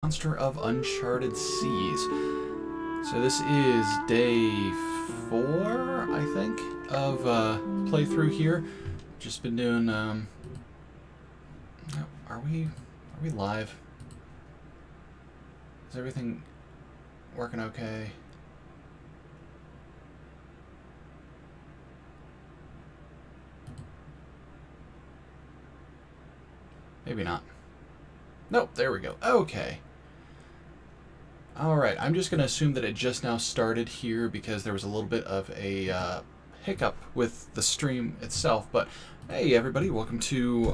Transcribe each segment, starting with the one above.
Monster of Uncharted Seas. So this is day 4, I think, of playthrough here. Just been doing. Are we live? Is everything working okay? Maybe not. Nope, there we go. Okay. Alright, I'm just going to assume that it just now started here because there was a little bit of a hiccup with the stream itself. But hey everybody, welcome to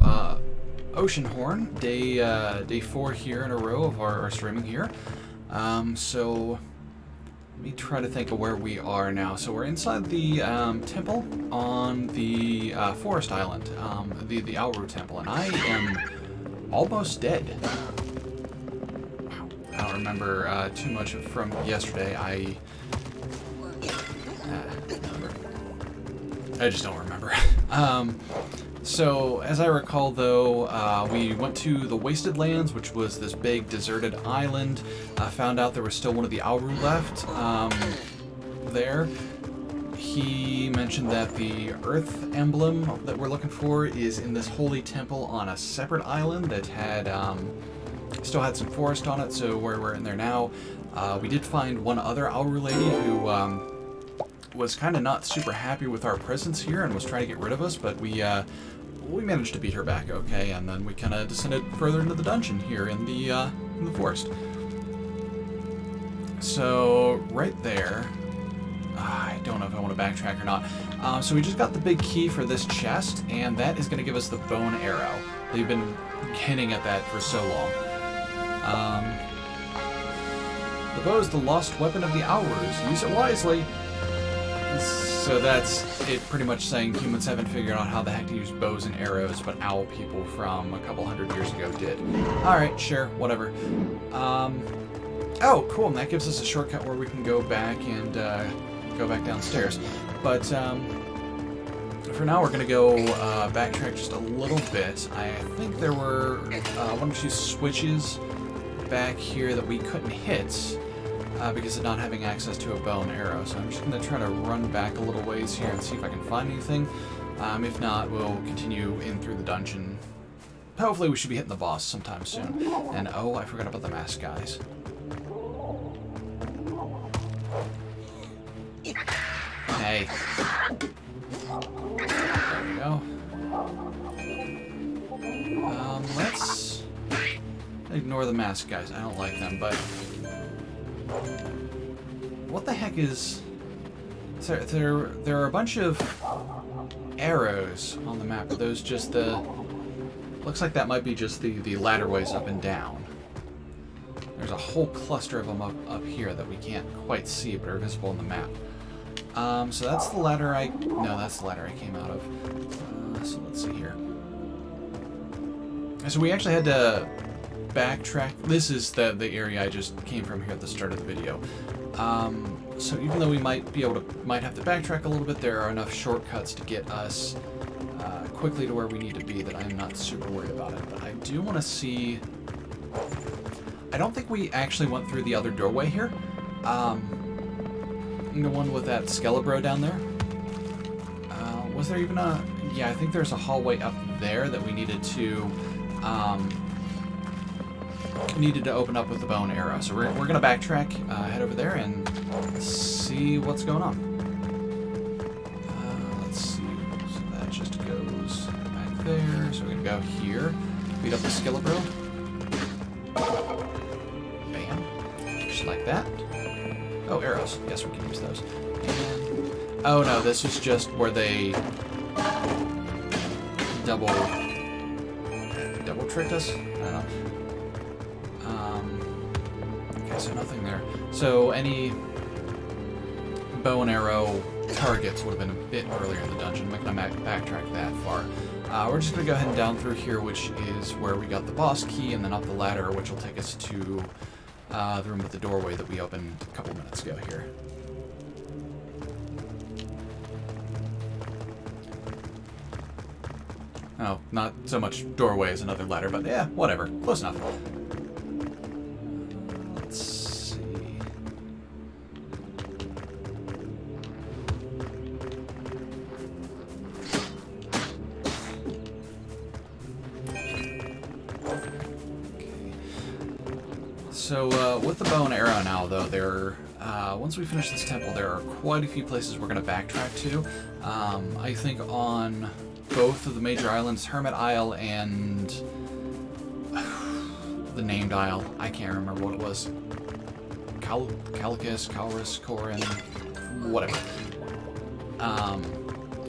Oceanhorn, day 4 here in a row of our streaming here. So let me try to think of where we are now. So we're inside the temple on the forest island, the Auru temple, and I am almost dead. I don't remember too much from yesterday. I just don't remember. So, as I recall, though, we went to the Wasted Lands, which was this big deserted island. Found out there was still one of the Auru left there. He mentioned that the Earth emblem that we're looking for is in this holy temple on a separate island that had still had some forest on it. So where we're in there now, we did find one other Auru lady who was kind of not super happy with our presence here and was trying to get rid of us, but we managed to beat her back okay, and then we kind of descended further into the dungeon here in the forest. So right there, I don't know if I want to backtrack or not. So we just got the big key for this chest, and that is going to give us the bone arrow. They've been hinting at that for so long. The bow is the lost weapon of the Aurus. Use it wisely. So that's it, pretty much saying humans haven't figured out how the heck to use bows and arrows, but owl people from a couple hundred years ago did. Alright, sure, whatever. Oh, cool, and that gives us a shortcut where we can go back and go back downstairs. But for now, we're going to go backtrack just a little bit. I think there were one or two switches back here that we couldn't hit because of not having access to a bow and arrow. So I'm just going to try to run back a little ways here and see if I can find anything. If not, we'll continue in through the dungeon. Hopefully we should be hitting the boss sometime soon. And oh, I forgot about the mask guys. Hey. There we go. Let's ignore the mask guys. I don't like them, but what the heck is... There are a bunch of arrows on the map. Are those just the... Looks like that might be just the ladder ways up and down. There's a whole cluster of them up here that we can't quite see, but are visible on the map. So that's the ladder that's the ladder I came out of. So let's see here. So we actually had to backtrack. This is the area I just came from here at the start of the video. So even though we might have to backtrack a little bit, there are enough shortcuts to get us quickly to where we need to be that I'm not super worried about it. But I do want to see... I don't think we actually went through the other doorway here. The one with that Skelebro down there. Was there even a... Yeah, I think there's a hallway up there that we needed to open up with the bow and arrow. So we're going to backtrack, head over there, and see what's going on. Let's see. So that just goes back there. So we're going to go here, beat up the Skelebro. Bam. Just like that. Oh, arrows. Yes, we can use those. And... Oh no, this is just where they double tricked us? I don't know. Okay, so nothing there. So any bow and arrow targets would have been a bit earlier in the dungeon. I'm not going to backtrack that far. We're just going to go ahead and down through here, which is where we got the boss key, and then up the ladder, which will take us to the room with the doorway that we opened a couple minutes ago here. Oh, not so much doorway as another ladder, but yeah, whatever. Close enough. So with the bow and arrow now, though, once we finish this temple, there are quite a few places we're going to backtrack to. I think on both of the major islands, Hermit Isle and the named isle, I can't remember what it was. Calicus, Calrus, Corin, whatever.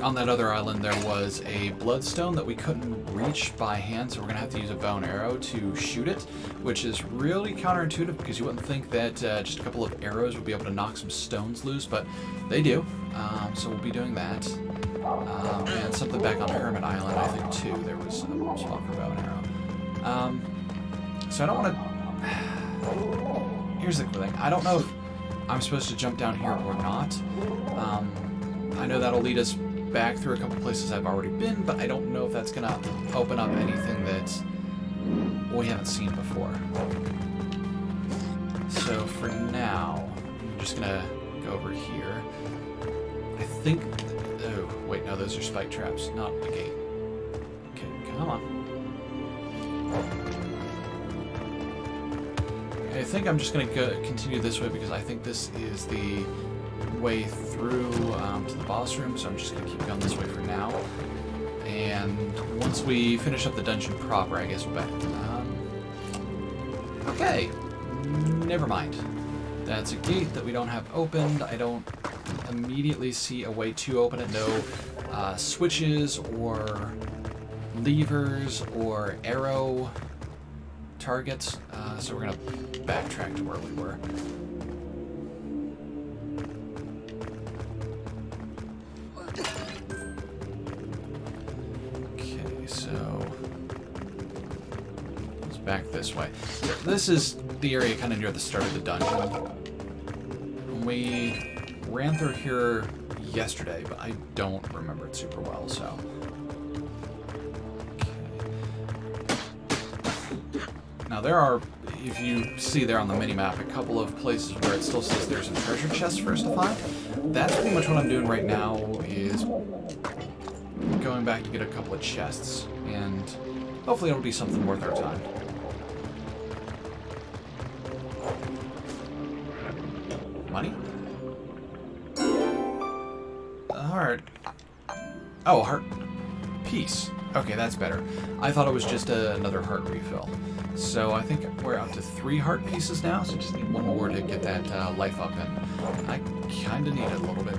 On that other island, there was a bloodstone that we couldn't reach by hand, so we're going to have to use a bow and arrow to shoot it, which is really counterintuitive because you wouldn't think that just a couple of arrows would be able to knock some stones loose, but they do. So we'll be doing that. And something back on Hermit Island, I think, too. There was a spot for bow and arrow. So I don't want to... Here's the cool thing. I don't know if I'm supposed to jump down here or not. I know that'll lead us back through a couple places I've already been, but I don't know if that's going to open up anything that we haven't seen before. So for now, I'm just going to go over here. I think... Oh, wait, no, those are spike traps, not a gate. Okay, come on. I think I'm just going to continue this way because I think this is the way through to the boss room, so I'm just going to keep going this way for now. And once we finish up the dungeon proper, I guess we're back. Okay, never mind. That's a gate that we don't have opened. I don't immediately see a way to open it. No switches or levers or arrow targets, so we're going to backtrack to where we were. Okay, so let's back this way. This is the area kind of near the start of the dungeon. We ran through here yesterday, but I don't remember it super well, so... Now there are, if you see there on the mini-map, a couple of places where it still says there's a treasure chest for us to find. That's pretty much what I'm doing right now, is going back to get a couple of chests, and hopefully it'll be something worth our time. Money? A heart. Oh, a heart piece. Okay, that's better. I thought it was just another heart refill. So I think we're up to 3 heart pieces now, so just need one more to get that life up, and I kind of need it a little bit.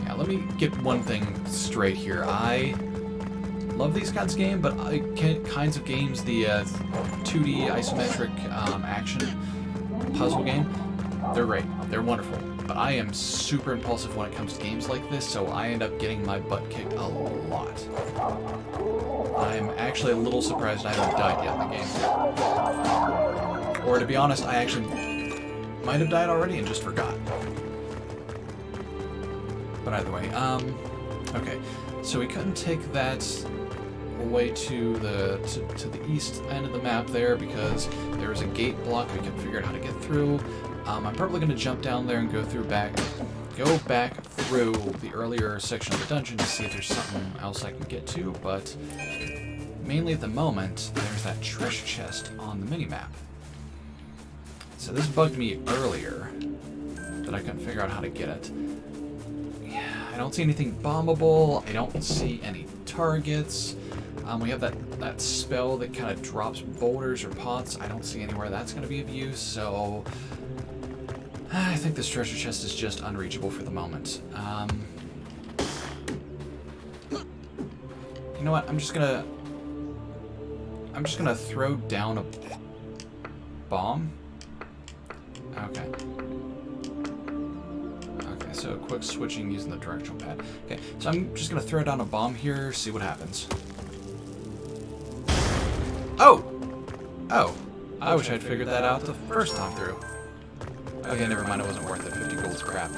Yeah, let me get one thing straight here. I love these kinds of games, but the 2D isometric action puzzle game, they're great. They're wonderful. But I am super impulsive when it comes to games like this, so I end up getting my butt kicked a lot. I'm actually a little surprised I haven't died yet in the game. Or to be honest, I actually might have died already and just forgot. But either way, okay. So we couldn't take that away to the east end of the map there because there was a gate block we couldn't figure out how to get through. I'm probably going to jump down there and go back through the earlier section of the dungeon to see if there's something else I can get to, but mainly at the moment, there's that treasure chest on the mini-map. So this bugged me earlier, that I couldn't figure out how to get it. Yeah, I don't see anything bombable, I don't see any targets. We have that spell that kind of drops boulders or pots. I don't see anywhere that's going to be of use, so I think this treasure chest is just unreachable for the moment. You know what? I'm just gonna throw down a bomb. Okay. Okay, so quick switching using the directional pad. Okay, so I'm just gonna throw down a bomb here, see what happens. Oh! Oh. I wish I'd figured that out the first time through. Okay, never mind, it wasn't worth it. 50 gold's crap.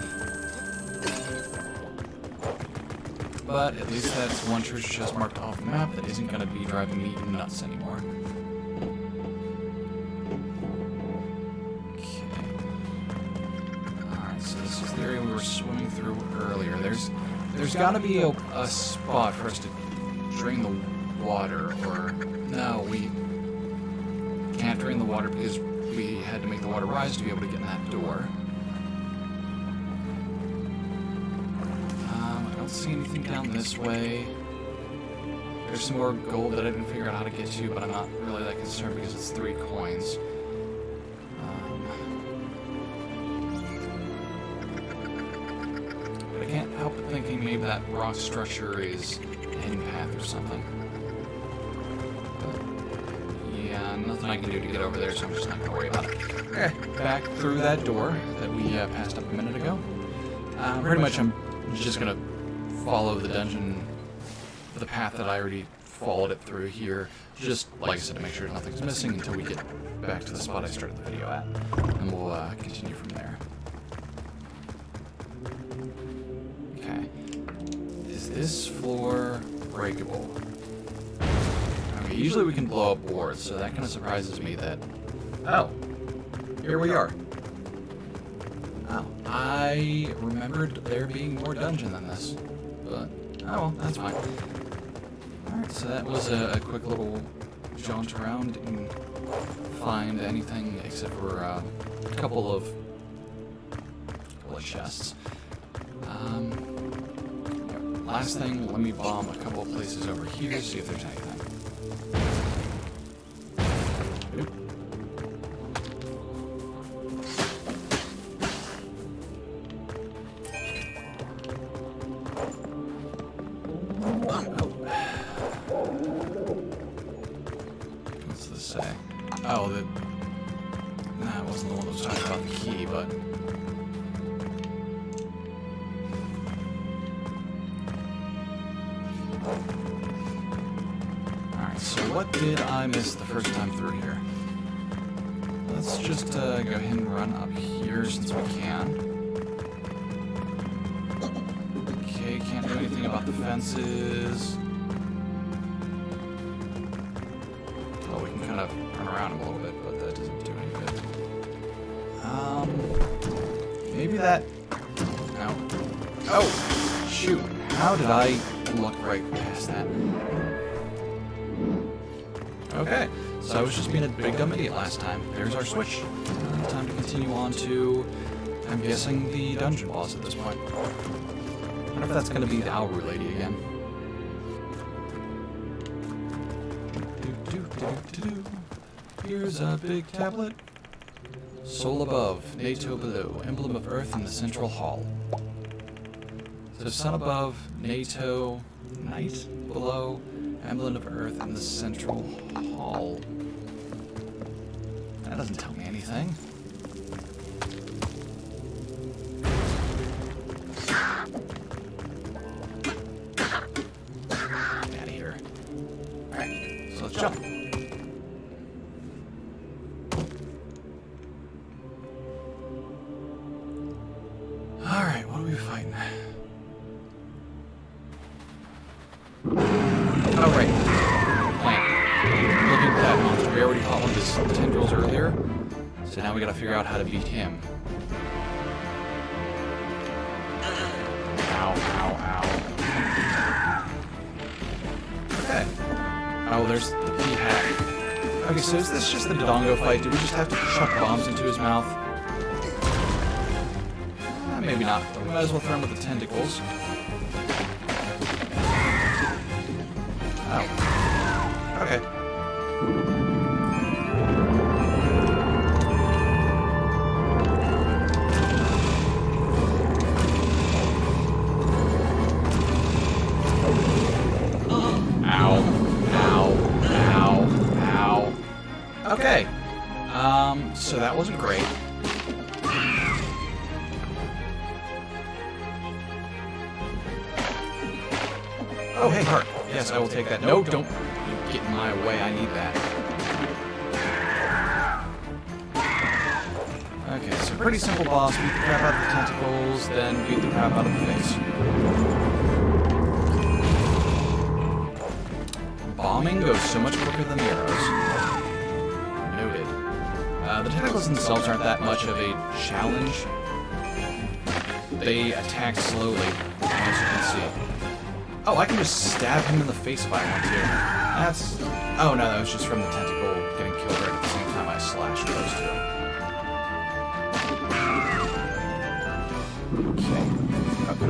But at least that's one treasure chest marked off the map that isn't going to be driving me nuts anymore. Okay. Alright, so this is the area we were swimming through earlier. There's got to be a spot for us to drain the water, or... No, we entering the water because we had to make the water rise to be able to get in that door. I don't see anything down this way. There's some more gold that I didn't figure out how to get to, but I'm not really that concerned because it's 3 coins. But I can't help but thinking maybe that rock structure is a hidden path or something. But yeah, nothing I can do to get over there, so I'm just not going to worry about it. Okay, back through that door that we passed up a minute ago. Pretty much I'm just going to follow the dungeon, the path that I already followed it through here, just like I said, to make sure nothing's missing until we get back to the spot I started the video at, and we'll continue from there. Okay, is this floor breakable? Okay, usually we can blow up boards, so that kind of surprises me that... Oh, here we are. Oh, I remembered there being more dungeon than this, but oh well, that's fine. Alright, so that was a quick little jaunt around. Didn't find anything except for a couple of chests. Last thing, let me bomb a couple of places over here, see if there's anything. Oop. What's this say? Oh, nah, it wasn't the one that was talking about the key, but... Alright, so what did I miss the first time through here? Let's just go ahead and run up here since we can. Okay, can't do anything about the fences. Well, we can kind of run around them a little bit, but that doesn't do any good. Maybe that... No. Oh! Shoot! How did I look right past that? Okay, so I was just being a big dumb idiot last time. There's our switch. Time to continue on to, I'm guessing, the dungeon boss at this point. I wonder if that's going to be the Owru lady again. Here's a big tablet. Soul above, NATO below, emblem of Earth in the central hall. So sun above, NATO, night below, emblem of Earth in the central hall. That doesn't tell me anything. Get out of here. Alright, so let's jump. Alright, what are we fighting? Oh, right. Plant. Looking at that monster. We already fought one of his tendrils earlier, so now we gotta figure out how to beat him. Ow, ow, ow. Okay. Oh, there's the P-Hack. Okay, so is this just the Dodongo fight? Do we just have to chuck bombs into his mouth? Maybe not. But we might as well throw him with the tentacles. Oh. Okay. Ow. Ow. Ow. Ow. Okay. So that wasn't great. Oh, hey, heart. Yes, I will take that. No, don't get in my way. I need that. Okay, so pretty simple boss. Beat the crap out of the tentacles, then beat the crap out of the face. Bombing goes so much quicker than the arrows. Noted. The tentacles themselves aren't that much of a challenge. They attack slowly, as you can see. Oh, I can just stab him in the face if I want to. That's... Oh, no, that was just from the tentacle getting killed right at the same time I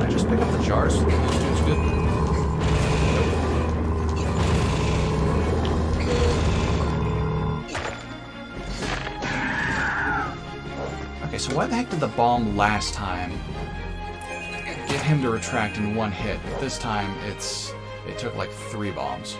I just pick up the jars? Those dudes good? Okay, so why the heck did the bomb last time get him to retract in one hit? But this time it took like 3 bombs.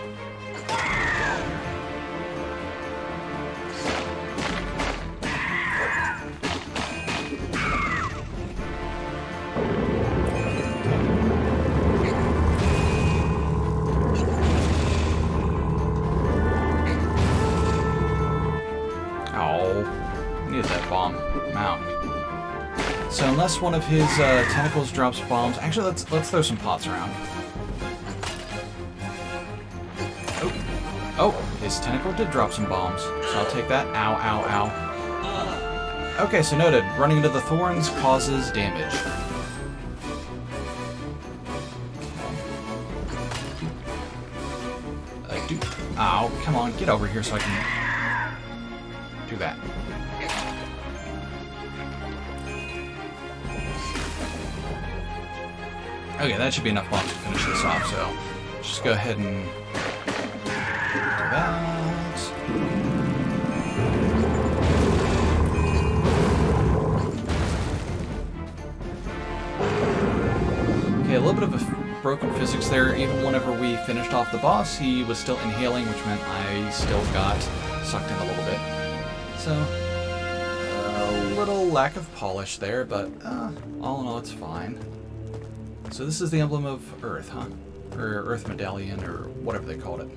So unless one of his tentacles drops bombs, actually let's throw some pots around. Oh, his tentacle did drop some bombs, so I'll take that. Ow, ow, ow. Okay, so noted. Running into the thorns causes damage. Ow, come on, get over here so I can do that. Okay, that should be enough bombs to finish this off, so just go ahead and do that. Okay, a little bit of a broken physics there. Even whenever we finished off the boss, he was still inhaling, which meant I still got sucked in a little bit. So, a little lack of polish there, but all in all, it's fine. So this is the emblem of Earth, huh? Or Earth Medallion, or whatever they called it.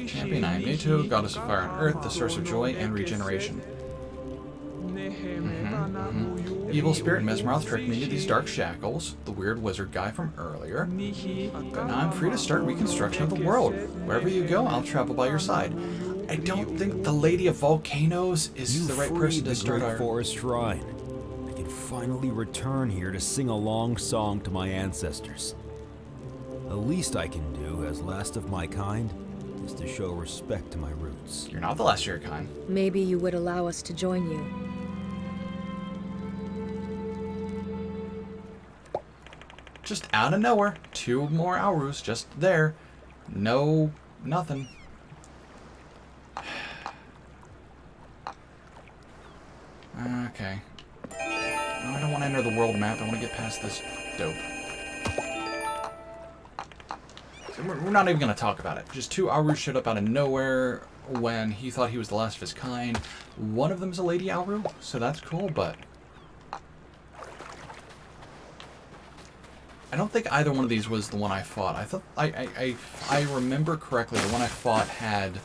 Champion Aimeto, goddess of fire and earth, the source of joy and regeneration. Evil spirit Mesmeroth tricked me into these dark shackles, the weird wizard guy from earlier. But now I'm free to start reconstruction of the world. Wherever you go, I'll travel by your side. I don't think the Lady of Volcanoes is the right person to start our... Forest Shrine. I can finally return here to sing a long song to my ancestors. The least I can do as last of my kind is to show respect to my roots. You're not the last of your kind. Maybe you would allow us to join you. Just out of nowhere, 2 more Aurus just there. No, nothing. Okay. No, I don't want to enter the world map. I want to get past this dope. So we're not even going to talk about it. Just 2 Aurus showed up out of nowhere when he thought he was the last of his kind. One of them is a Lady Auru, so that's cool, but... I don't think either one of these was the one I fought. I thought... I remember correctly, the one I fought had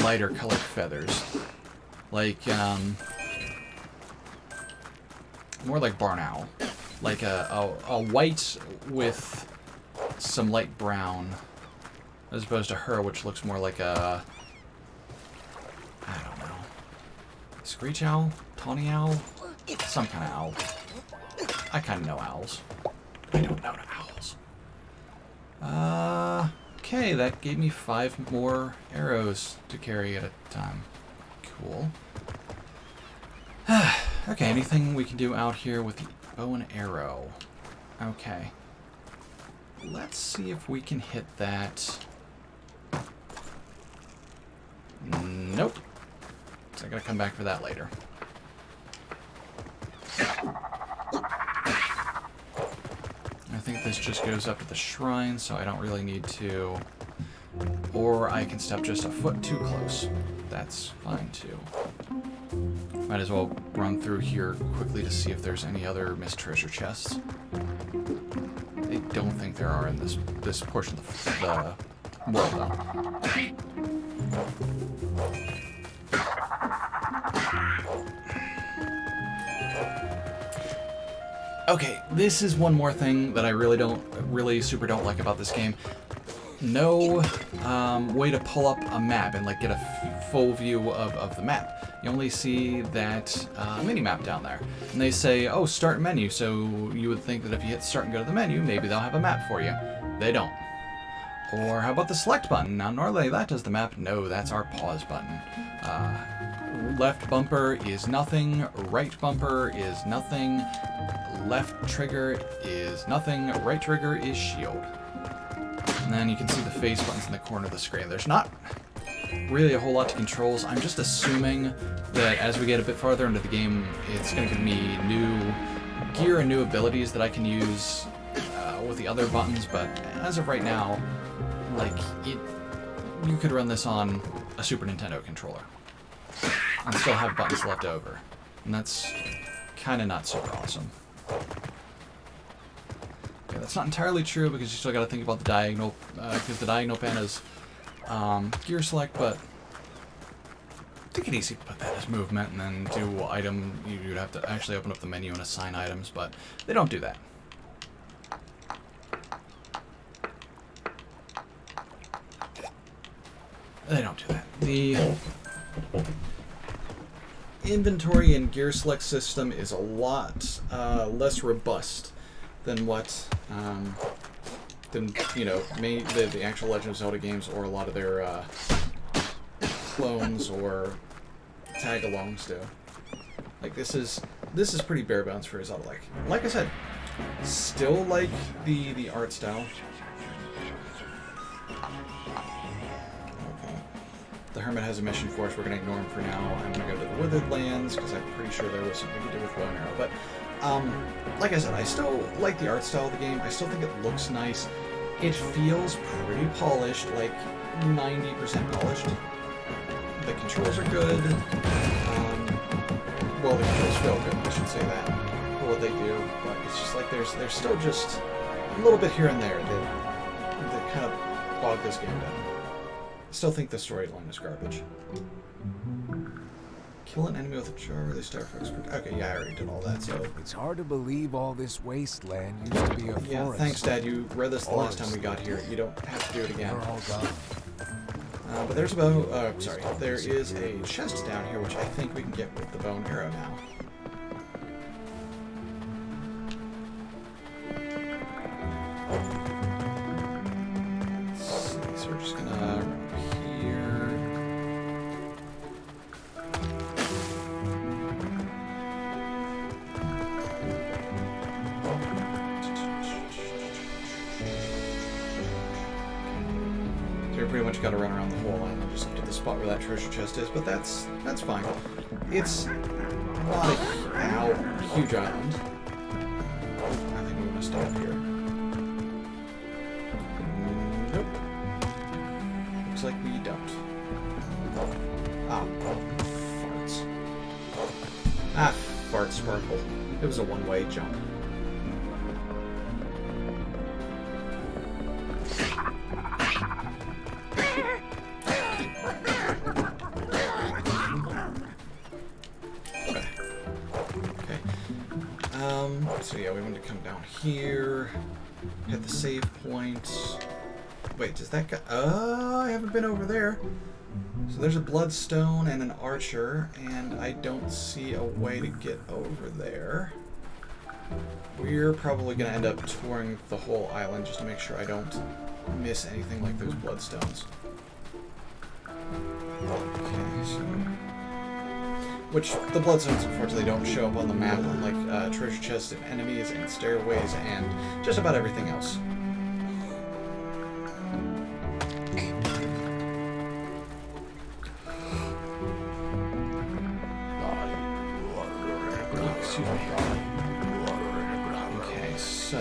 lighter colored feathers. Like, more like barn owl. Like a white with some light brown. As opposed to her, which looks more like a... I don't know. Screech owl? Tawny owl? Some kind of owl. I kind of know owls. I don't know owls. Okay, that gave me 5 more arrows to carry at a time. Cool. Okay, anything we can do out here with the bow and arrow? Okay. Let's see if we can hit that. Nope. So I gotta come back for that later. I think this just goes up to the shrine, so I don't really need to... Or I can step just a foot too close. That's fine, too. Might as well run through here quickly to see if there's any other missed treasure chests. I don't think there are in this portion of the world, though. Okay, this is one more thing that I really super don't like about this game. No way to pull up a map and like get a full view of the map. You only see that mini-map down there. And they say, oh, start menu, so you would think that if you hit start and go to the menu, maybe they'll have a map for you. They don't. Or how about the select button? Now, normally that does the map. No, that's our pause button. Left bumper is nothing. Right bumper is nothing. Left trigger is nothing. Right trigger is shield. And then you can see the face buttons in the corner of the screen. There's not really a whole lot to controls. I'm just assuming that as we get a bit farther into the game, it's going to give me new gear and new abilities that I can use with the other buttons, but as of right now, like, you could run this on a Super Nintendo controller and still have buttons left over, and that's kind of not super awesome. Yeah, that's not entirely true because you still got to think about the diagonal, because the diagonal pane is gear select, but take it easy to put that as movement and then do item. You'd have to actually open up the menu and assign items, but they don't do that. They don't do that. The inventory and gear select system is a lot less robust than what the actual Legend of Zelda games or a lot of their clones or tag-alongs do. Like this is pretty bare bones for a Zelda. Like I said, still like the art style. The Hermit has a mission for us. We're going to ignore him for now. I'm going to go to the Withered Lands because I'm pretty sure there was something to do with bow and arrow. But like I said, I still like the art style of the game. I still think it looks nice. It feels pretty polished, like 90% polished. The controls are good. Well, the controls feel good, I should say that, for what they do. But it's just like there's still just a little bit here and there that kind of bog this game down. I still think the storyline is garbage. Kill an enemy with a jar, they start for expert. Okay, yeah, I already did all that, so. It's hard to believe all this wasteland used to be a forest. Yeah, thanks, Dad. You read this the last time we got here. You don't have to do it again. They're all gone. But there's a bow. Sorry, there is a chest down here, which I think we can get with the bow and arrow now. Let's see, so we're just gonna run here. So we pretty much got to run around the whole island just up to the spot where that treasure chest is, but that's fine. It's not a huge island. I think we're gonna stop here. Nope. Looks like we don't. Ah, farts. Ah, fart sparkle. It was a one-way jump. So yeah, we want to come down here, hit the save point. Wait, does that guy... I haven't been over there. So there's a bloodstone and an archer, and I don't see a way to get over there. We're probably going to end up touring the whole island just to make sure I don't miss anything like those bloodstones. Okay, so... Which, the bloodstones unfortunately don't show up on the map, unlike treasure chests and enemies and stairways and just about everything else. Excuse me. Okay, so...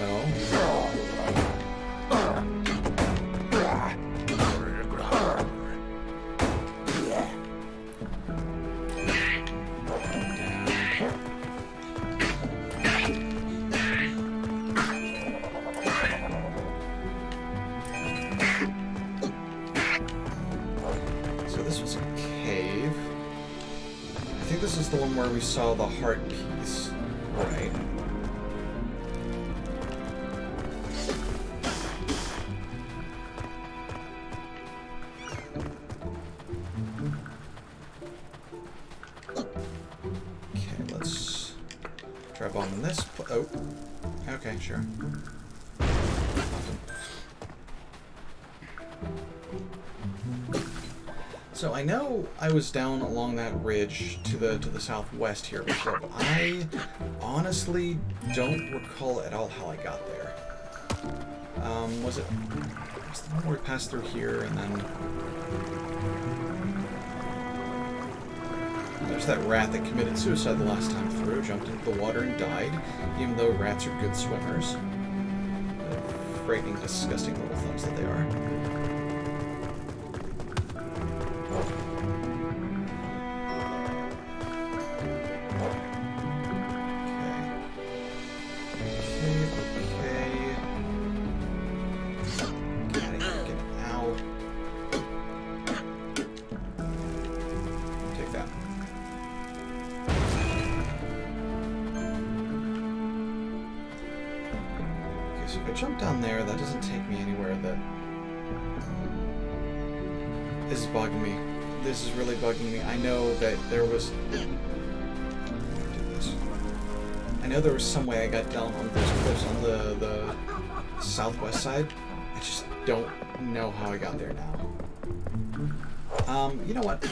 This is the one where we saw the heart piece, right? Okay, let's try bombing this. Oh, okay, sure. So I know I was down along that ridge to the southwest here before, but I honestly don't recall at all how I got there. Was it the one where we passed through here and then there's that rat that committed suicide the last time through, jumped into the water and died, even though rats are good swimmers. Frightening, disgusting little things that they are. So if I jump down there, that doesn't take me anywhere that is bugging me. This is really bugging me. I know that there was... I know there was some way I got down on those cliffs on the southwest side. I just don't know how I got there now. You know what?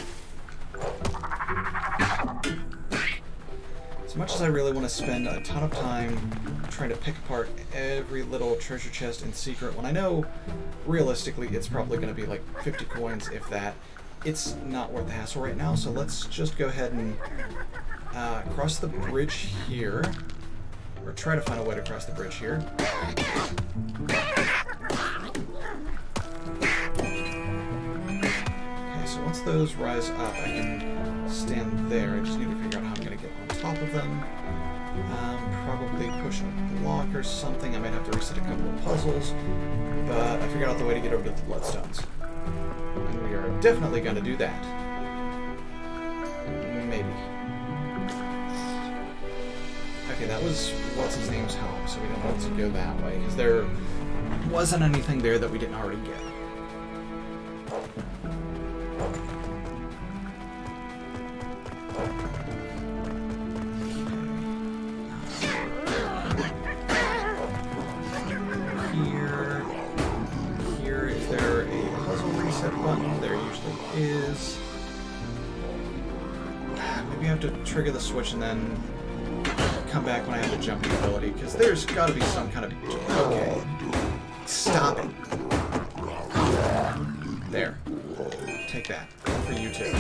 As much as I really want to spend a ton of time trying to pick apart every little treasure chest in secret, when I know realistically it's probably going to be like 50 coins, if that, it's not worth the hassle right now. So let's just go ahead and cross the bridge here, or try to find a way to cross the bridge here. Okay, so once those rise up, I can stand there. I just need to figure out how I'm going to get on top of them. Probably push a block or something. I might have to reset a couple of puzzles, but I figured out the way to get over to the bloodstones. And we are definitely going to do that. Maybe. Okay, that was what's-his-name's home, so we don't have to go that way, because there wasn't anything there that we didn't already get. To trigger the switch and then come back when I have the jumping ability, because there's got to be some kind of... Okay. Stop it. There. Take that. For you too.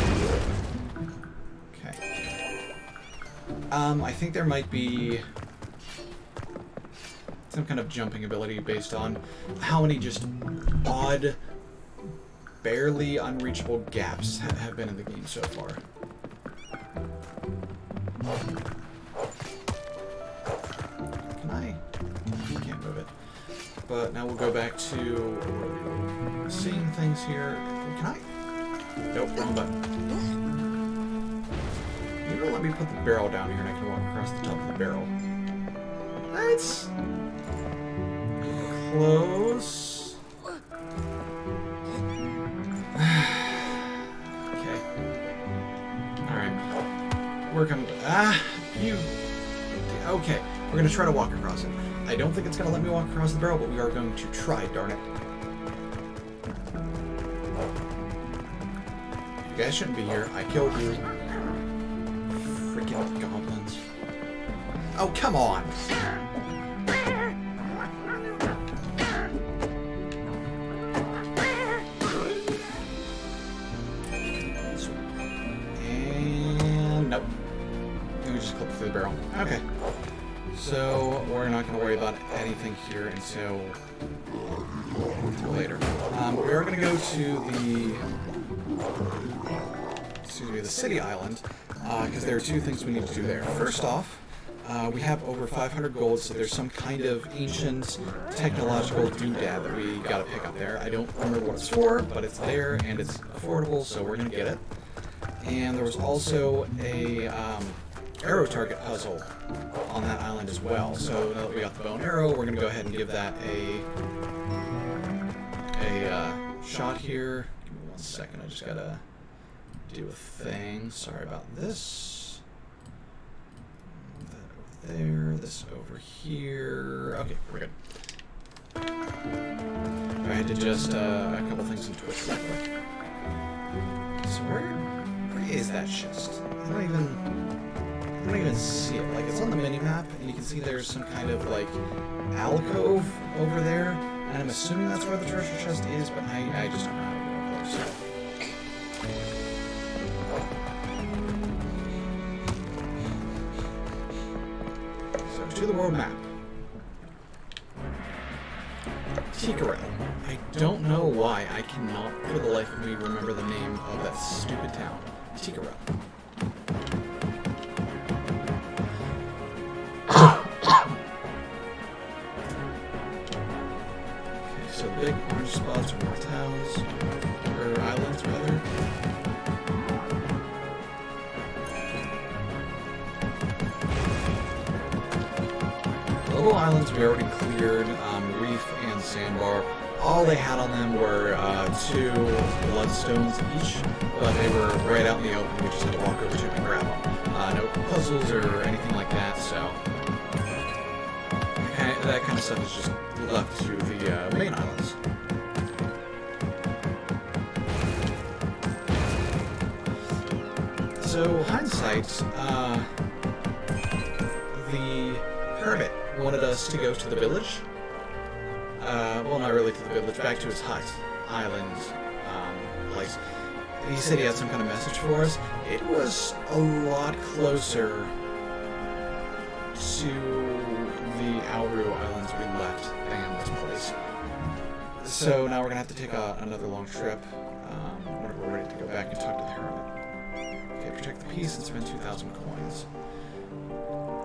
Okay. I think there might be some kind of jumping ability based on how many just odd, barely unreachable gaps have been in the game so far. Can I? Can't move it. But now we'll go back to seeing things here. Can I? Nope, wrong button. Maybe it'll let me put the barrel down here and I can walk across the top of the barrel. That's close. Okay. Alright. We're coming. Okay, we're gonna try to walk across it. I don't think it's gonna let me walk across the barrel, but we are going to try, darn it. You guys shouldn't be here. I killed you. Freaking goblins. Oh, come on! And nope. We just clipped through the barrel. Okay. So we're not going to worry about anything here until later. We are going to go to the city island because there are two things we need to do there. First off, we have over 500 gold, so there's some kind of ancient technological doodad that we got to pick up there. I don't remember what it's for, but it's there and it's affordable, so we're going to get it. And there was also a arrow target puzzle on that island as well. So now that we got the bow and arrow, we're going to go ahead and give that a shot here. Give me 1 second, I just got to do a thing. Sorry about this. That over there, this over here. Okay, we're good. I had to adjust a couple things in Twitch real quick. So where is that chest? I don't even see it. Like, it's on the mini-map, and you can see there's some kind of, like, alcove over there, and I'm assuming that's where the treasure chest is, but I just don't know how to get over there, so... To the world map. Ticarel. I don't know why I cannot, for the life of me, remember the name of that stupid town. Ticarel. Okay, so the big orange spots are more towns, or islands, rather. Little islands we already cleared, Reef and Sandbar. All they had on them were 2 bloodstones each, but they were right out in the open. We just had to walk over to them and grab them. No puzzles or anything like that, so that kind of stuff is just left to the main islands. So, hindsight, the hermit wanted us to go to the village. Well, not really to the village, back to his hut, island, place. And he said he had some kind of message for us. It was a lot closer to the Auru Islands we left than this place. So now we're gonna have to take another long trip whenever we're ready to go back and talk to the hermit. Okay, protect the peace and spend 2,000 coins.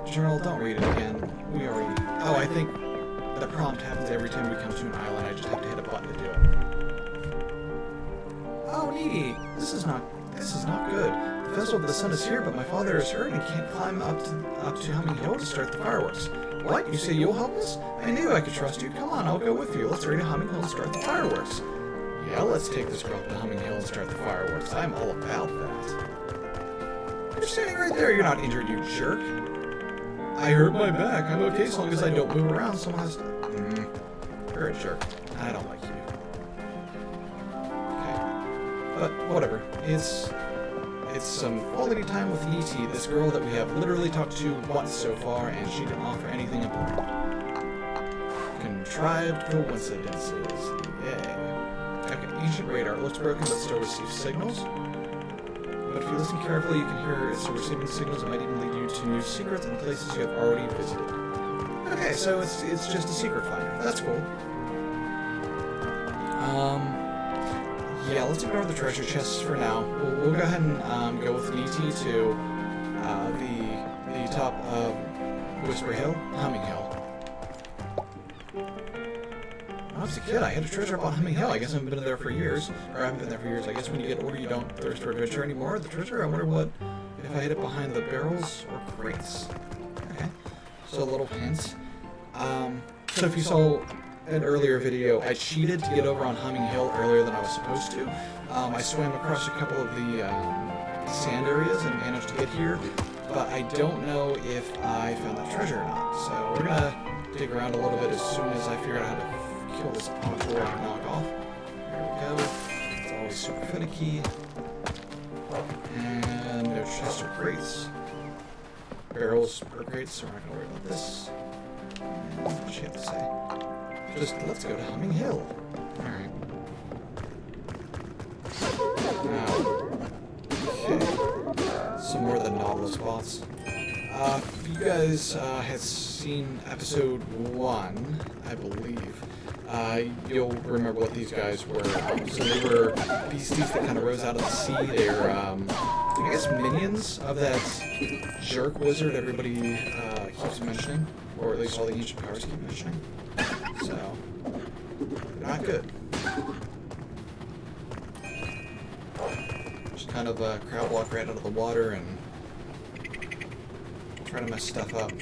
Journal, don't read it again. We already... Oh, I think the prompt happens every time we come to an island. I just have to hit a button to do it. Oh, needy. This is not good. The Festival of the Sun is here, but my father is hurt and can't climb up to Humming Hill to start the fireworks. What? You say you'll help us? I knew I could trust you. Come on, I'll go with you. Let's hurry to Humming Hill and start the fireworks. Yeah, let's take this girl to Humming Hill and start the fireworks. I'm all about that. You're standing right there. You're not injured, you jerk. I hurt my back. I'm okay as long as I don't move around. Someone has to... You're a jerk. I don't like you. Okay. But whatever. It's some quality time with E.T., this girl that we have literally talked to once so far, and she didn't offer anything important. Contrived coincidences. Yay. Okay, ancient radar. It looks broken but still receives signals. But if you listen carefully, you can hear it's receiving signals that might even lead you to new secrets and places you have already visited. Okay, so it's just a secret finder. That's cool. Yeah, let's ignore the treasure chests for now. We'll go ahead and go with an ET to the top of Whisper Hill, Humming Hill. When I was a kid, I had a treasure up on Humming Hill. I guess I haven't been there for years. Or I haven't been there for years. I guess when you get older, you don't thirst for adventure anymore. The treasure, I wonder what, if I hid it behind the barrels or crates. Okay, so a little hint. So if you saw an earlier video, I cheated to get over on Humming Hill earlier than I was supposed to. I swam across a couple of the sand areas and managed to get here, but I don't know if I found that treasure or not. So we're gonna dig around a little bit as soon as I figure out how to kill this encore and knock off. There we go. It's always super finicky. And no chests or crates. Barrels or crates, so we're not gonna worry about this. And what does she have to say? Just let's go to Humming Hill. Alright. Okay. Some more of the Nautilus spots. If you guys had seen episode 1, I believe, you'll remember what these guys were. So they were beasties that kind of rose out of the sea. They're, I guess, minions of that jerk wizard everybody keeps mentioning, or at least all the ancient powers keep mentioning. So, not good. Just kind of crowd walk right out of the water and try to mess stuff up.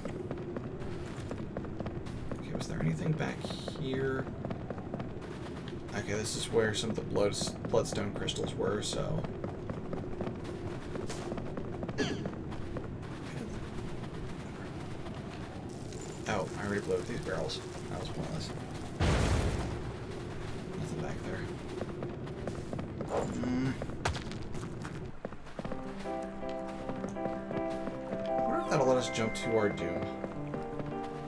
Okay, was there anything back here? Okay, this is where some of the bloodstone crystals were, so... Oh, I already blew up these barrels. That was pointless. Nothing back there. us jump to our doom.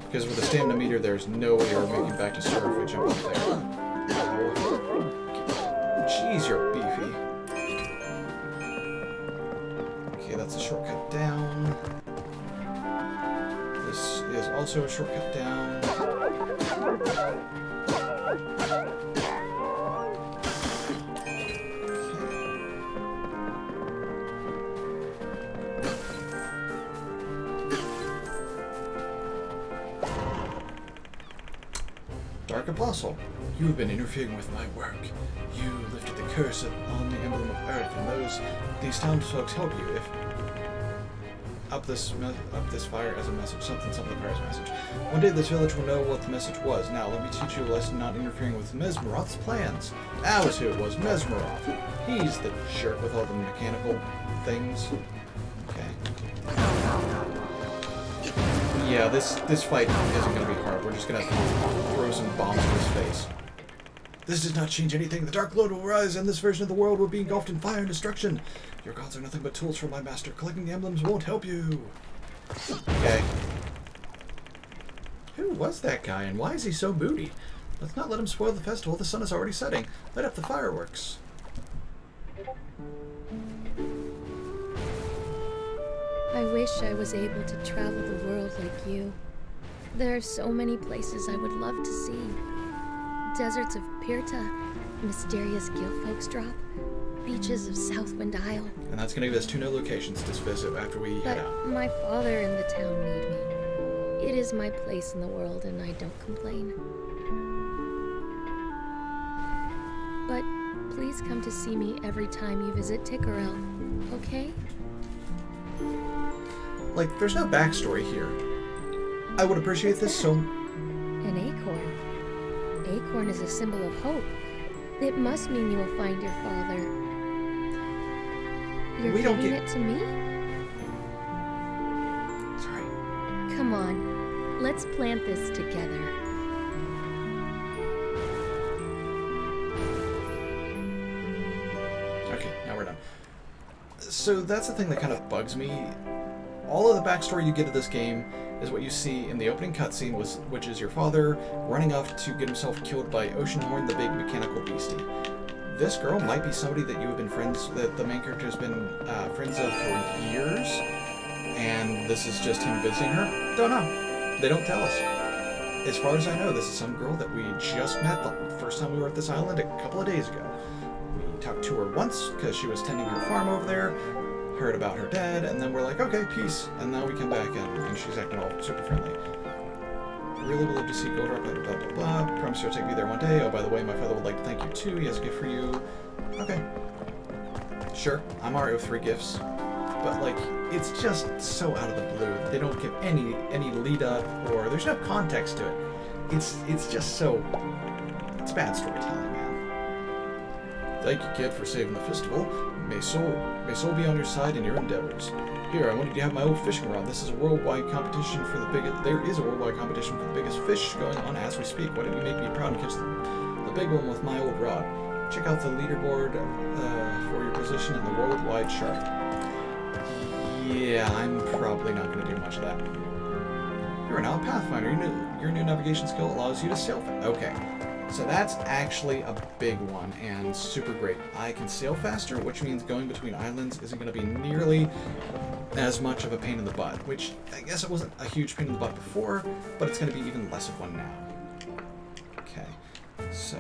Because with the stamina meter, there's no way we're making back to shore if we jump up there. Jeez, you're beefy. Okay, that's a shortcut down. This is also a shortcut down. Dark Apostle, you have been interfering with my work. You lifted the curse on the emblem of Earth, and these townsfolk help you. If up this fire as a message, something fire as a message. One day this village will know what the message was. Now let me teach you a lesson not interfering with Mesmeroth's plans. That was who it was, Mesmeroth. He's the jerk with all the mechanical things. Okay. Yeah, this fight isn't going to be hard. We're just going to have to throw some bombs in his face. This does not change anything. The Dark Lord will rise, and this version of the world will be engulfed in fire and destruction. Your gods are nothing but tools for my master. Collecting the emblems won't help you. Okay. Who was that guy, and why is he so moody? Let's not let him spoil the festival. The sun is already setting. Light up the fireworks. I wish I was able to travel the world like you. There are so many places I would love to see. Deserts of Pirta, mysterious Gilfolk's Drop, beaches of Southwind Isle. And that's going to give us 2 new locations to visit after we head out. But my father and the town need me. It is my place in the world, and I don't complain. But please come to see me every time you visit Tikkurel, okay? Like, there's no backstory here. I would appreciate this so... An acorn. Acorn is a symbol of hope. It must mean you will find your father. You're giving it to me? Sorry. Come on, let's plant this together. Okay, now we're done. So that's the thing that kind of bugs me. All of the backstory you get of this game is what you see in the opening cutscene, which is your father running off to get himself killed by Oceanhorn, the big mechanical beastie. This girl might be somebody that you have been that the main character has been friends of for years, and this is just him visiting her? Don't know. They don't tell us. As far as I know, this is some girl that we just met the first time we were at this island a couple of days ago. We talked to her once because she was tending her farm over there, heard about her dad, and then we're like, okay, peace. And now we come back and she's acting all super friendly. Really would love to see Goldrock, blah, blah, blah, blah. Promise you'll take me there one day. Oh, by the way, my father would like to thank you too. He has a gift for you. Okay. Sure, I'm alright with 3 gifts. But, like, it's just so out of the blue. They don't give any lead up, or there's no context to it. It's just so... It's bad storytelling, man. Thank you, kid, for saving the festival. May soul be on your side in your endeavors. Here, I wanted you to have my old fishing rod. This is a worldwide competition for the biggest... There is a worldwide competition for the biggest fish going on as we speak. Why don't you make me proud and catch the big one with my old rod? Check out the leaderboard for your position in the worldwide chart. Yeah, I'm probably not going to do much of that. You are now a Pathfinder. Your new navigation skill allows you to sail fast. Okay, so that's actually a big one and super great. I can sail faster, which means going between islands isn't going to be nearly as much of a pain in the butt, which I guess it wasn't a huge pain in the butt before, but it's going to be even less of one now. Okay, so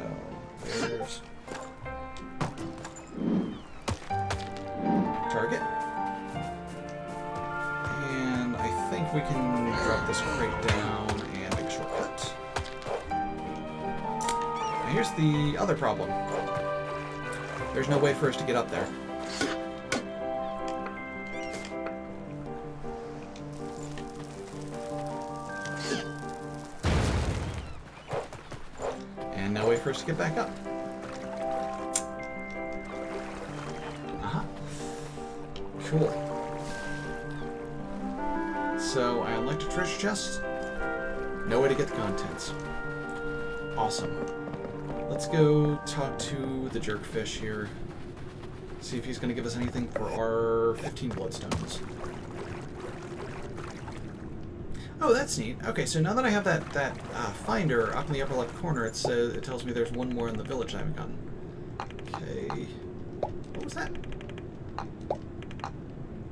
there's target. And I think we can drop this crate down and make a shortcut. Now here's the other problem. There's no way for us to get up there. And no way for us to get back up. Uh-huh. Cool. So I unlocked a treasure chest. No way to get the contents. Awesome. Let's go talk to the jerkfish here. See if he's going to give us anything for our 15 bloodstones. Oh, that's neat. Okay, so now that I have that finder up in the upper left corner, it says it tells me there's one more in the village I haven't gotten. Okay, what was that?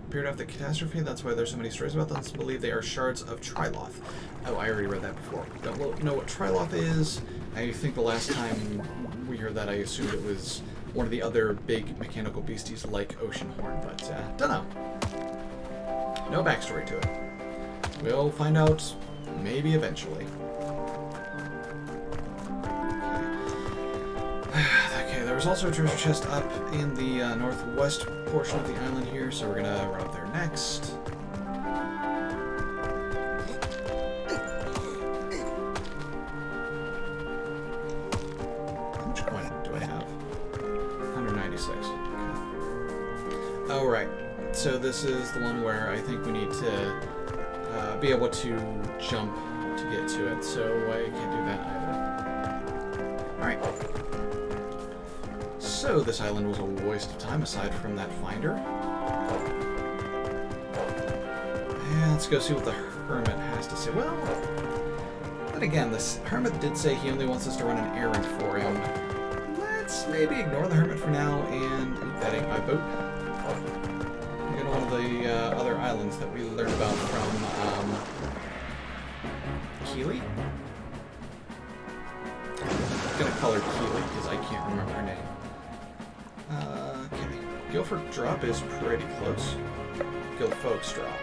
Appeared after the catastrophe. That's why there's so many stories about them. Some believe they are shards of Triloth. Oh, I already read that before. Don't know what Triloth is. I think the last time we heard that, I assumed it was one of the other big mechanical beasties like Oceanhorn, but don't know. No backstory to it. We'll find out maybe eventually. Okay, there was also a treasure chest up in the northwest portion of the island here, so we're gonna run up there next. How much coin do I have? 196. Okay. Oh, right. So this is the one where I think we need to be able to jump to get to it, so I can't do that either. Alright. So this island was a waste of time aside from that finder. And let's go see what the hermit has to say. Well, then again, this hermit did say he only wants us to run an errand for him. Let's maybe ignore the hermit for now, and that ain't my boat. Go to one of the other islands that we learned about from Keely? I'm gonna call her Keely because I can't remember her name. Okay. Guilford Drop is pretty close. Guildfolk's Drop.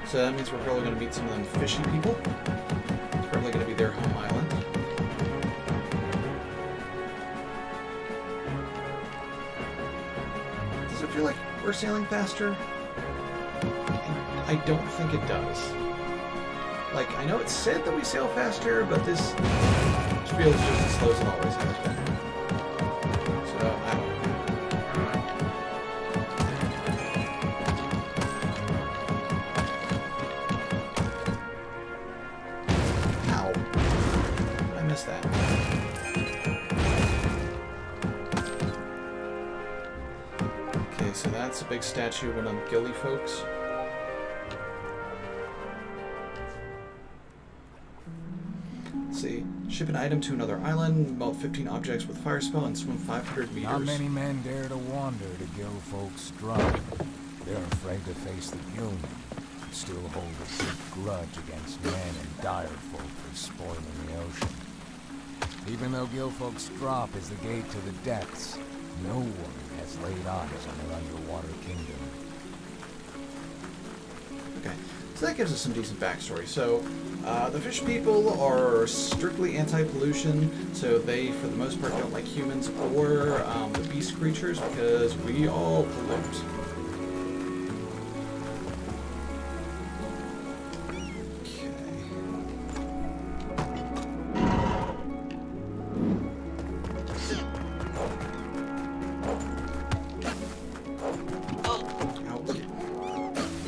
So that means we're probably gonna meet some of them fishy people. It's probably gonna be their home island. Does it feel like we're sailing faster? I don't think it does. Like, I know it said that we sail faster, but this feels just as slow as it always has been. So, I don't know. Ow. I missed that. Okay, so that's a big statue of one of them Gilly folks. See, ship an item to another island, melt 15 objects with fire spell, and swim 500 meters. Not many men dare to wander to Guildfolk's Drop. They're afraid to face the guild, and still hold a deep grudge against men and dire folk for spoiling the ocean. Even though Guildfolk's Drop is the gate to the depths, no one has laid eyes on their underwater kingdom. Okay, so that gives us some decent backstory. So, the fish people are strictly anti-pollution, so they, for the most part, don't like humans or the beast creatures because we all pollute.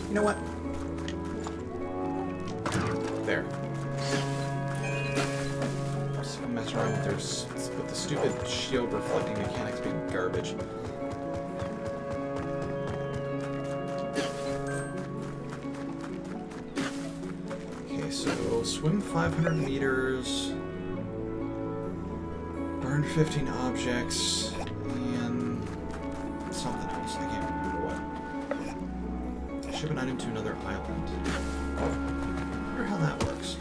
You know what? There. Just gonna mess around with the stupid shield reflecting mechanics being garbage. Okay, so swim 500 meters, burn 15 objects, and something else. I can't remember what. Ship an item to another island. I wonder how that works.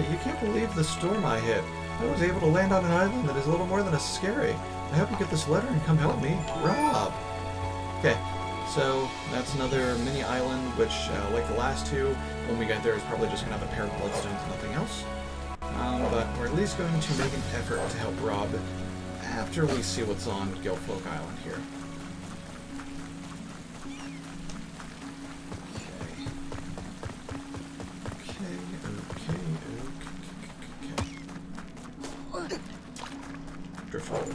You can't believe the storm I hit. I was able to land on an island that is a little more than a scary. I hope you get this letter and come help me. Rob! Okay, so that's another mini island, which, like the last two, when we get there, is probably just going to have a pair of bloodstones and nothing else. But we're at least going to make an effort to help Rob after we see what's on Guildfolk Island here. Okay. Driftwood.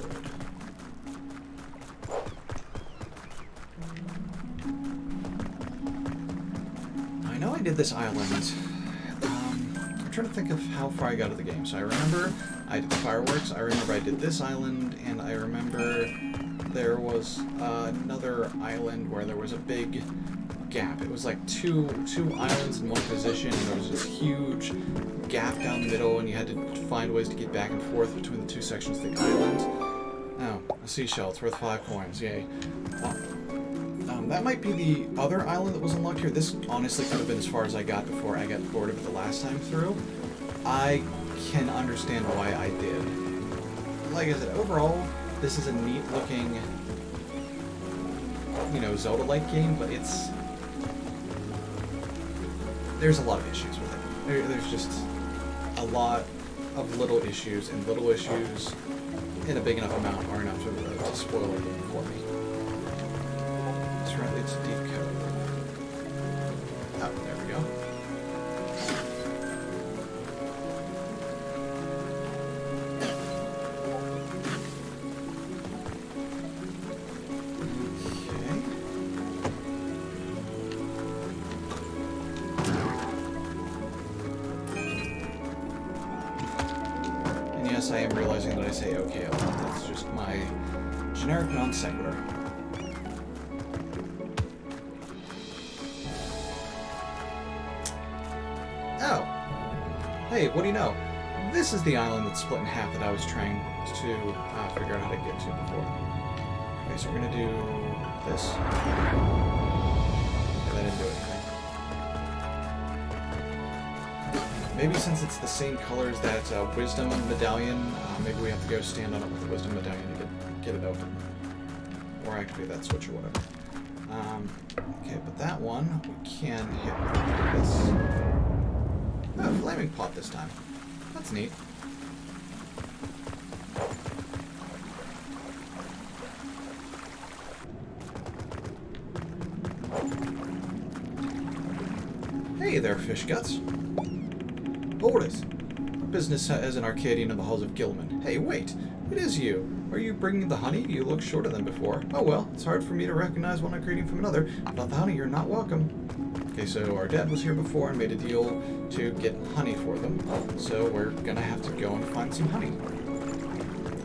I know I did this island. I'm trying to think of how far I got of the game. So I remember I did the fireworks, I remember I did this island, and I remember there was another island where there was a big gap. It was like two islands in one position, and there was this huge gap down the middle, and you had to find ways to get back and forth between the two sections of the island. Oh, a seashell. It's worth 5 coins. Yay. Well, that might be the other island that was unlocked here. This honestly could have been as far as I got before I got bored of it the last time through. I can understand why I did. Like I said, overall, this is a neat-looking, you know, Zelda-like game, but there's a lot of issues with it. There's just a lot of little issues, and little issues in a big enough amount are enough to spoil a game for me. Apparently it's decode. Oh, there we go. I am realizing that I say okay a lot. That's just my generic non sequitur. Oh. Hey, what do you know? This is the island that's split in half that I was trying to figure out how to get to before. Okay, so we're gonna do this. Okay, that didn't do anything. Maybe since it's the same color as that Wisdom medallion, maybe we have to go stand on it with the Wisdom medallion to get it open. Or activate that switch or whatever. Okay, but that one we can hit with this. Oh, flaming pot this time. That's neat. Hey there, fish guts. Hold it. Business as an Arcadian in the halls of Gilman. Hey, wait. It is you. Are you bringing the honey? You look shorter than before. Oh well, it's hard for me to recognize one Arcadian from another. Without the honey, you're not welcome. Okay, so our dad was here before and made a deal to get honey for them. So we're gonna have to go and find some honey.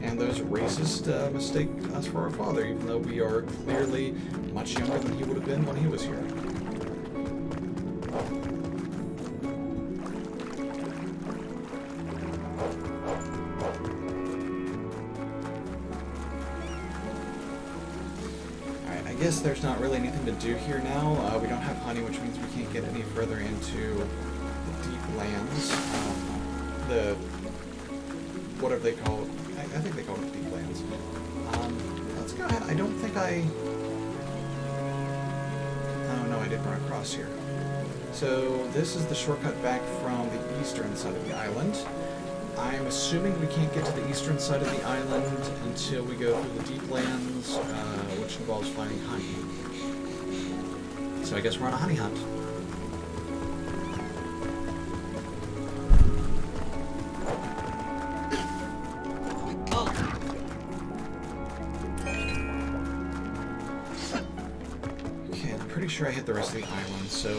And those racists mistake us for our father, even though we are clearly much younger than he would have been when he was here. I guess there's not really anything to do here now. We don't have honey, which means we can't get any further into the deep lands. Whatever they call it. I think they call it deep lands. Let's go ahead. I don't think I... Oh no, I didn't run across here. So this is the shortcut back from the eastern side of the island. I'm assuming we can't get to the eastern side of the island until we go through the deep lands, which involves finding honey. So I guess we're on a honey hunt. Okay, I'm pretty sure I hit the rest of the island, so...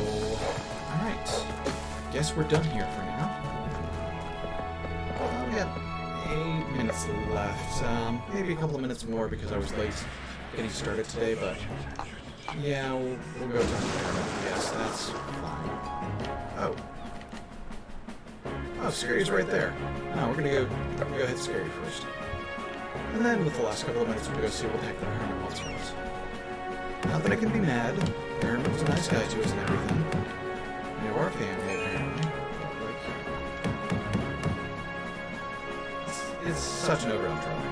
Alright. Guess we're done here for now. We got 8 minutes left. Maybe a couple of minutes more because I was late getting started today, but yeah, we'll go down there. Yes, that's fine. Oh. Oh, Scary's right there. No, we're gonna go hit Scary first. And then with the last couple of minutes, we'll go see what the heck the Hermit wants from us. Not that I can be mad. The Hermit was a nice guy to us and everything. You are family, apparently. It's such an overall trouble.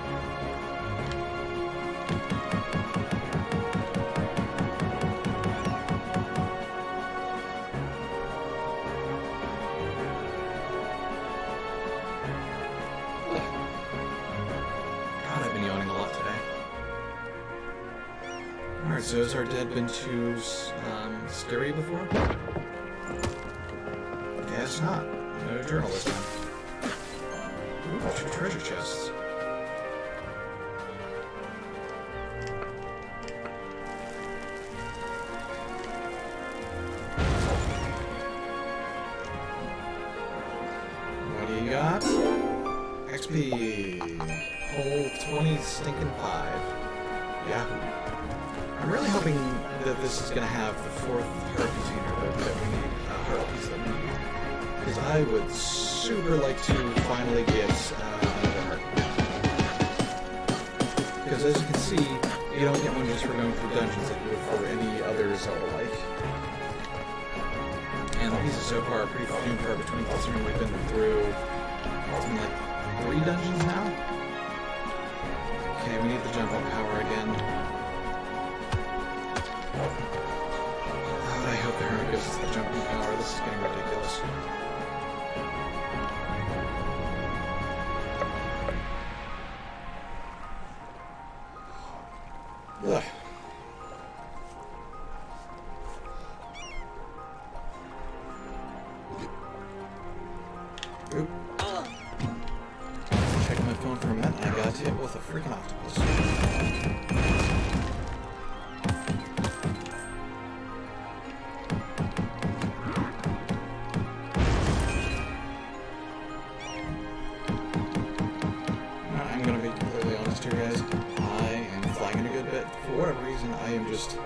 God, I've been yawning a lot today. Alright, so has our dad been to Scary before? Guess not. No journal this time. Ooh, 2 treasure chests. What do you got? XP. Whole 20 stinking 5. Yahoo. I'm really hoping that this is going to have the 4th heart container that we need, heart piece that we need. Because I would super like to finally get the heart. Because as you can see, you don't get one just for going through dungeons like you would for any other Zelda-like. And the pieces so far are pretty few and far between, considering we've been through something like 3 dungeons now. Okay, we need the jump up power again. Oh, I hope the Hermit gives us the jumping power. This is getting ridiculous. Ugh. Oop. Check my phone for a minute. I got hit with a freaking octopus. I'm gonna be completely honest here, guys. I am flagging a good bit. For whatever reason, I am just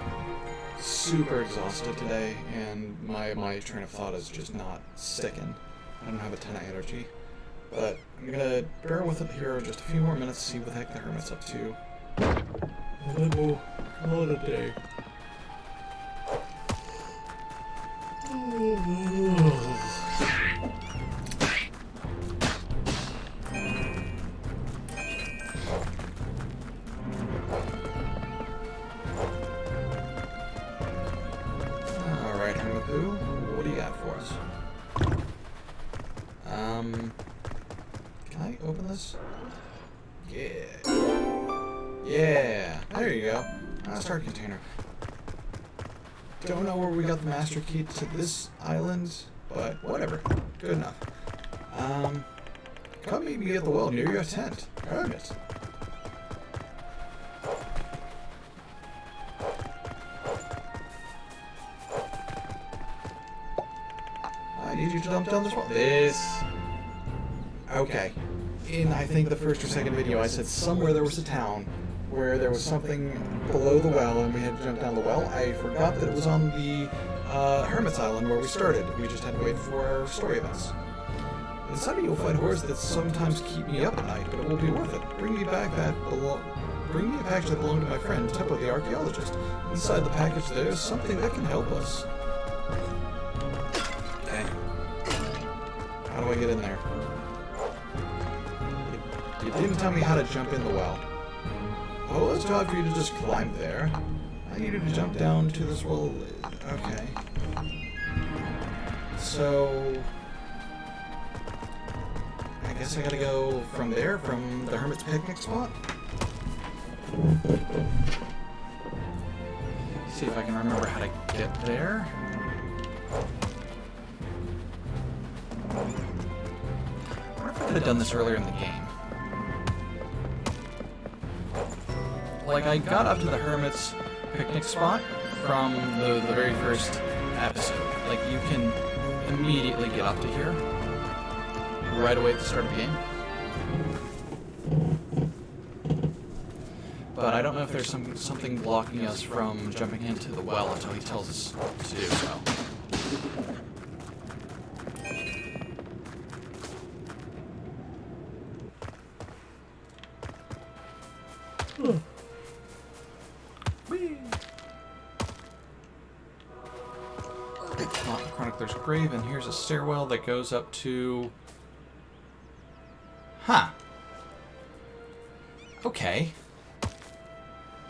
super exhausted today, and my train of thought is just not sticking. I don't have a ton of energy. But I'm gonna bear with it here just a few more minutes to see what the heck the Hermit's up to. And then we'll call it a day. Alright, Hermit Poo, what do you got for us? Can I open this? Yeah. Yeah. There you go. Start container. Don't know where we got the master key to this island, but whatever. Good enough. Come meet me at the well near your tent. Hermit. I need you to jump down this wall. Okay. In, I think, the first or second video, I said somewhere there was a town where there was something below the well and we had to jump down the well. I forgot that it was on the Hermit's Island where we started. We just had to wait for our story events. Inside you'll find horrors that sometimes keep me up at night, but it will be worth it. Bring me a package that belonged to my friend, Teppo the archaeologist. Inside the package there's something that can help us. Okay. How do I get in there? You didn't tell me how to jump in the well. Oh, it's hard for you to just climb there. I needed to jump down to this well. Okay. So I guess I gotta go from there, from the Hermit's picnic spot. See if I can remember how to get there. I wonder if I could have done this earlier in the game. Like, I got up to the Hermit's picnic spot from the very first episode. Like, you can immediately get up to here right away at the start of the game. But I don't know if there's something blocking us from jumping into the well until he tells us to do so. Chronicler's grave, and here's a stairwell that goes up to... Huh. Okay.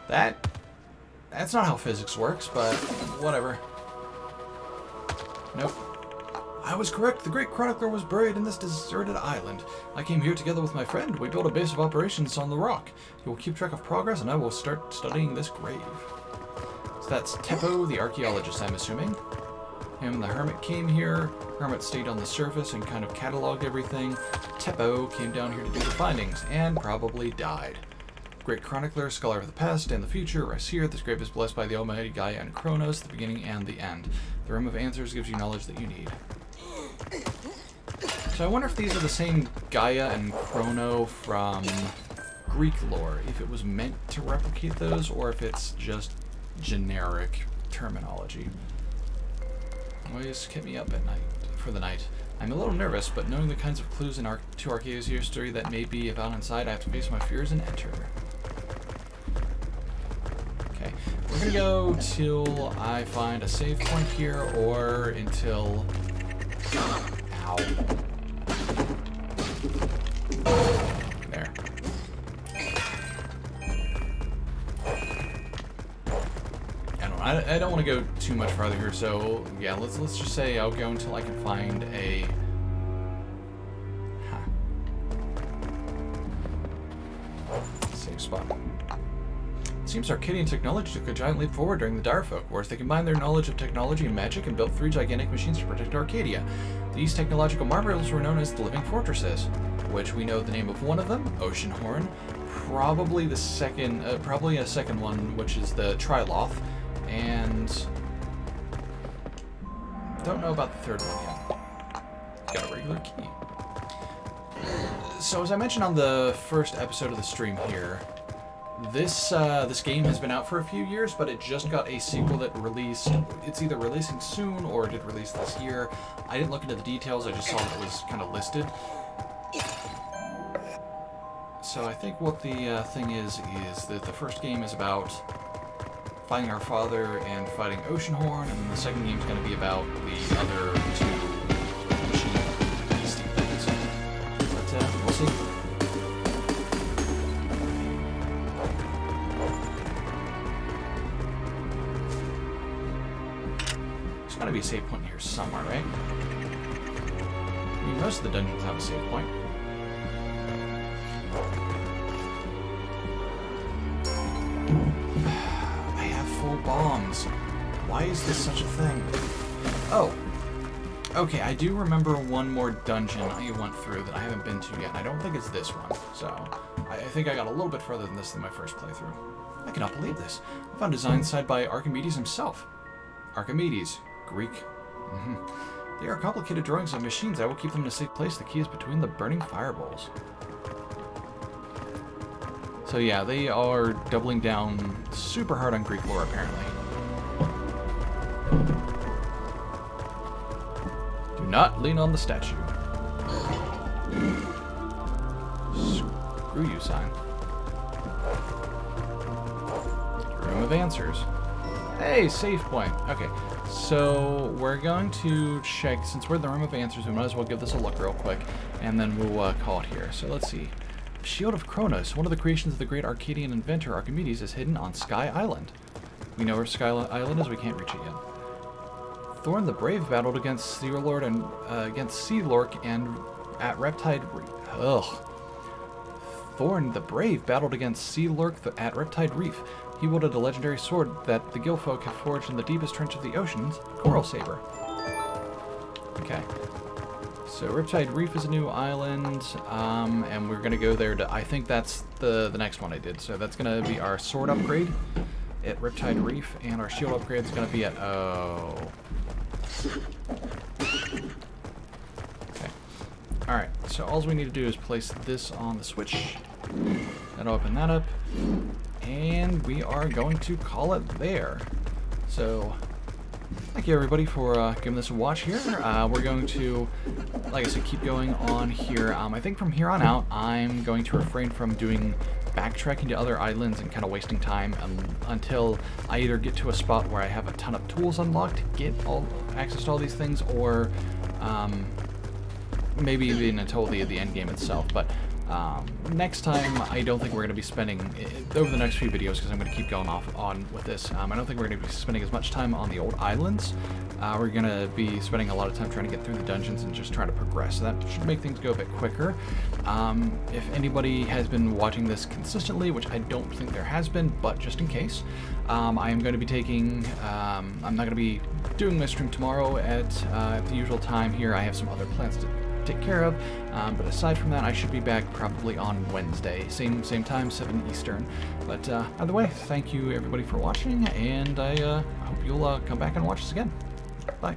That's not how physics works, but whatever. Nope. I was correct. The great chronicler was buried in this deserted island. I came here together with my friend. We built a base of operations on the rock. You will keep track of progress, and I will start studying this grave. So that's Teppo, the archaeologist, I'm assuming. Him and the Hermit came here. Hermit stayed on the surface and kind of cataloged everything. Teppo came down here to do the findings, and probably died. Great chronicler, scholar of the past and the future, rests here. This grave is blessed by the almighty Gaia and Kronos, the beginning and the end. The Room of Answers gives you knowledge that you need. So I wonder if these are the same Gaia and Chrono from Greek lore, if it was meant to replicate those, or if it's just generic terminology. Always kept me up at night for the night. I'm a little nervous, but knowing the kinds of clues in to Arcadia's history that may be about inside, I have to face my fears and enter. Okay, we're gonna go till I find a save point here, or until... Ow. There. I don't want to go too much farther here, so yeah, let's just say I'll go until I can find a... Save spot. It seems Arcadian technology took a giant leap forward during the Dire Folk Wars. They combined their knowledge of technology and magic and built 3 gigantic machines to protect Arcadia. These technological marvels were known as the Living Fortresses, which we know the name of one of them, Oceanhorn. Probably the second, probably a second one, which is the Triloth. And don't know about the third one yet. Got a regular key. So as I mentioned on the first episode of the stream here, this game has been out for a few years, but it just got a sequel that released. It's either releasing soon or it did release this year. I didn't look into the details. I just saw that it was kind of listed. So I think what the thing is that the first game is about finding our father and fighting Oceanhorn, and then the second game is going to be about the other 2 machine beastie things. But we'll see. There's got to be a save point here somewhere, right? I mean, most of the dungeons have a save point. Bombs. Why is this such a thing? Oh. Okay, I do remember one more dungeon I went through that I haven't been to yet, and I don't think it's this one. So, I think I got a little bit further than this than my first playthrough. I cannot believe this. I found designs signed by Archimedes himself. Archimedes. Greek. They are complicated drawings of machines. I will keep them in a safe place. The key is between the burning fireballs. So yeah, they are doubling down super hard on Greek lore, apparently. Do not lean on the statue. Screw you, sign. Room of Answers. Hey, save point. Okay, so we're going to check, since we're in the Room of Answers, we might as well give this a look real quick, and then we'll call it here. So let's see. Shield of Kronos, one of the creations of the great Arcadian inventor Archimedes, is hidden on Sky Island. We know where Sky Island is, we can't reach it yet. Thorn the Brave battled against Sea Lord and against Sea Lork and at Riptide Reef. Thorn the Brave battled against Sea Lurk at Riptide Reef. He wielded a legendary sword that the Gilfolk have forged in the deepest trench of the oceans, Coral Saber. Okay. So Riptide Reef is a new island, and we're going to go there to, I think that's the next one I did. So that's going to be our sword upgrade at Riptide Reef, and our shield upgrade is going to be at, Okay. Alright, so all we need to do is place this on the switch. That'll open that up. And we are going to call it there. So, thank you everybody for giving this a watch here. We're going to, like I said, keep going on here. I think from here on out, I'm going to refrain from doing backtracking to other islands and kind of wasting time until I either get to a spot where I have a ton of tools unlocked to get access to all these things, or maybe even until the end game itself. But next time, I don't think we're going to be spending, over the next few videos, because I'm going to keep going on with this, I don't think we're going to be spending as much time on the old islands. We're going to be spending a lot of time trying to get through the dungeons and just trying to progress. So that should make things go a bit quicker. If anybody has been watching this consistently, which I don't think there has been, but just in case, I am going to be taking, I'm not going to be doing my stream tomorrow at the usual time here. I have some other plans to take care of, but aside from that, I should be back probably on Wednesday, same time, 7 Eastern. But either way, thank you everybody for watching, and I hope you'll come back and watch us again. Bye.